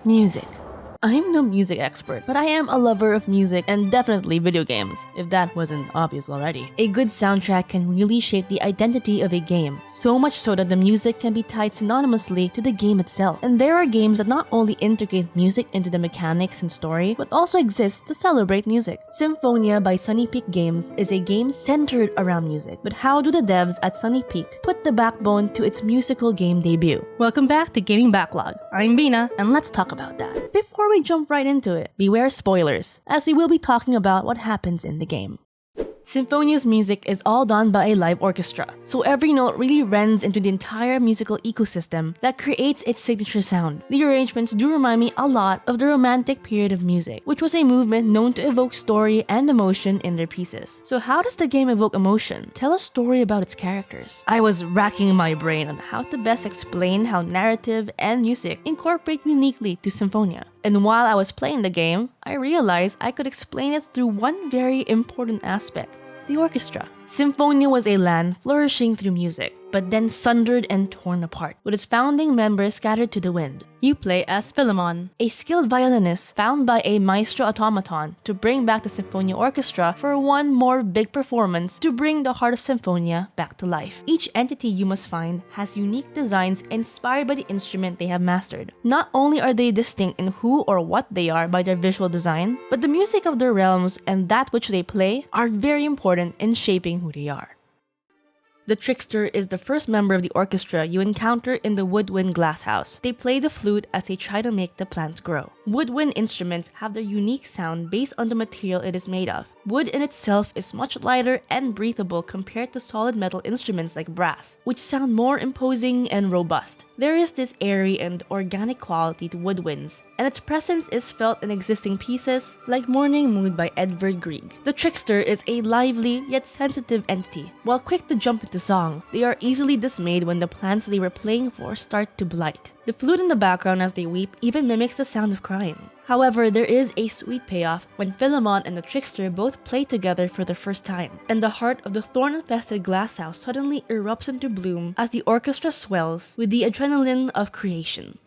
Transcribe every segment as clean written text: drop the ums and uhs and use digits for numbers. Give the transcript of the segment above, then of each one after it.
Music. I'm no music expert, but I am a lover of music and definitely video games, if that wasn't obvious already. A good soundtrack can really shape the identity of a game, so much so that the music can be tied synonymously to the game itself. And there are games that not only integrate music into the mechanics and story, but also exist to celebrate music. Symphonia by Sunny Peak Games is a game centered around music, but how do the devs at Sunny Peak put the backbone to its musical game debut? Welcome back to Gaming Backlog. I'm Bina, and let's talk about that. Before we jump right into it, beware spoilers, as we will be talking about what happens in the game. Symphonia's music is all done by a live orchestra, so every note really rends into the entire musical ecosystem that creates its signature sound. The arrangements do remind me a lot of the Romantic period of music, which was a movement known to evoke story and emotion in their pieces. So how does the game evoke emotion? Tell a story about its characters. I was racking my brain on how to best explain how narrative and music incorporate uniquely to Symphonia. And while I was playing the game, I realized I could explain it through one very important aspect: the orchestra. Symphonia was a land flourishing through music, but then sundered and torn apart, with its founding members scattered to the wind. You play as Philemon, a skilled violinist found by a maestro automaton to bring back the Symphonia Orchestra for one more big performance to bring the heart of Symphonia back to life. Each entity you must find has unique designs inspired by the instrument they have mastered. Not only are they distinct in who or what they are by their visual design, but the music of their realms and that which they play are very important in shaping who they are. The Trickster is the first member of the orchestra you encounter in the woodwind glasshouse. They play the flute as they try to make the plants grow. Woodwind instruments have their unique sound based on the material it is made of. Wood in itself is much lighter and breathable compared to solid metal instruments like brass, which sound more imposing and robust. There is this airy and organic quality to woodwinds, and its presence is felt in existing pieces like Morning Mood by Edvard Grieg. The Trickster is a lively yet sensitive entity. While quick to jump into song, they are easily dismayed when the plants they were playing for start to blight. The flute in the background as they weep even mimics the sound of crying. However, there is a sweet payoff when Philemon and the Trickster both play together for the first time, and the heart of the thorn-infested glasshouse suddenly erupts into bloom as the orchestra swells with the adrenaline of creation.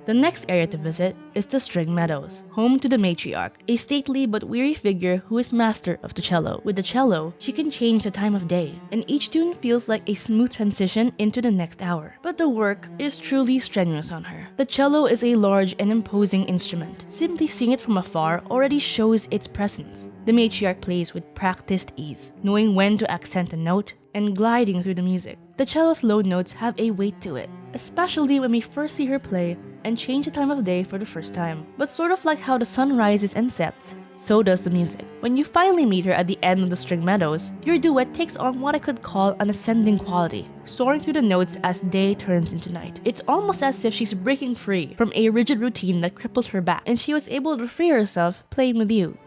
The next area to visit is the String Meadows, home to the matriarch, a stately but weary figure who is master of the cello. With the cello, she can change the time of day, and each tune feels like a smooth transition into the next hour. But the work is truly strenuous on her. The cello is a large and imposing instrument. Simply seeing it from afar already shows its presence. The matriarch plays with practiced ease, knowing when to accent a note and gliding through the music. The cello's low notes have a weight to it, especially when we first see her play and change the time of day for the first time. But sort of like how the sun rises and sets, so does the music. When you finally meet her at the end of the String Meadows, your duet takes on what I could call an ascending quality, soaring through the notes as day turns into night. It's almost as if she's breaking free from a rigid routine that cripples her back, and she was able to free herself playing with you.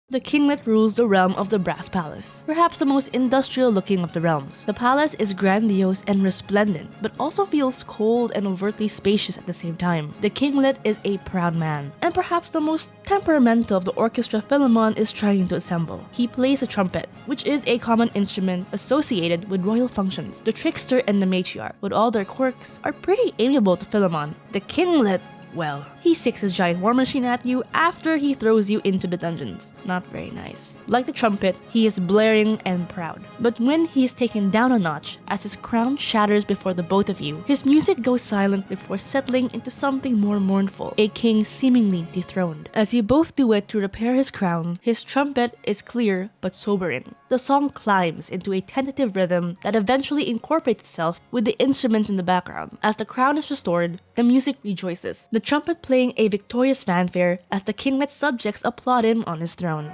The kinglet rules the realm of the Brass Palace, perhaps the most industrial-looking of the realms. The palace is grandiose and resplendent, but also feels cold and overtly spacious at the same time. The kinglet is a proud man, and perhaps the most temperamental of the orchestra Philemon is trying to assemble. He plays the trumpet, which is a common instrument associated with royal functions. The Trickster and the matriarch, with all their quirks, are pretty amiable to Philemon. The kinglet, well, he sticks his giant war machine at you after he throws you into the dungeons. Not very nice. Like the trumpet, he is blaring and proud. But when he is taken down a notch, as his crown shatters before the both of you, his music goes silent before settling into something more mournful, a king seemingly dethroned. As you both duet to repair his crown, his trumpet is clear but sobering. The song climbs into a tentative rhythm that eventually incorporates itself with the instruments in the background. As the crown is restored, the music rejoices, the trumpet playing a victorious fanfare as the kinglet's subjects applaud him on his throne.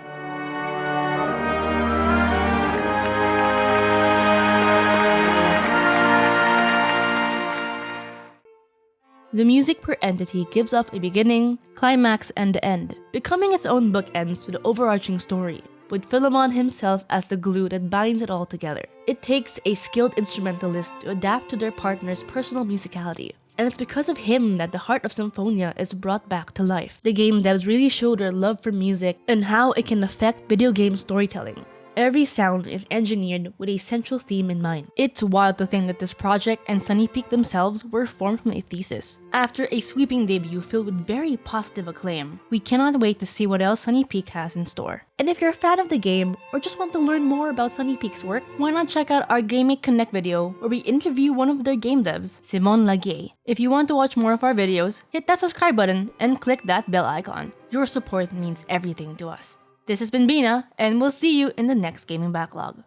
The music per entity gives off a beginning, climax, and end, becoming its own bookends to the overarching story, with Philemon himself as the glue that binds it all together. It takes a skilled instrumentalist to adapt to their partner's personal musicality, and it's because of him that the heart of Symphonia is brought back to life. The game devs really showed their love for music and how it can affect video game storytelling. Every sound is engineered with a central theme in mind. It's wild to think that this project and Sunny Peak themselves were formed from a thesis. After a sweeping debut filled with very positive acclaim, we cannot wait to see what else Sunny Peak has in store. And if you're a fan of the game, or just want to learn more about Sunny Peak's work, why not check out our Gaming Connect video where we interview one of their game devs, Simon Laguier. If you want to watch more of our videos, hit that subscribe button and click that bell icon. Your support means everything to us. This has been Bina, and we'll see you in the next Gaming Backlog.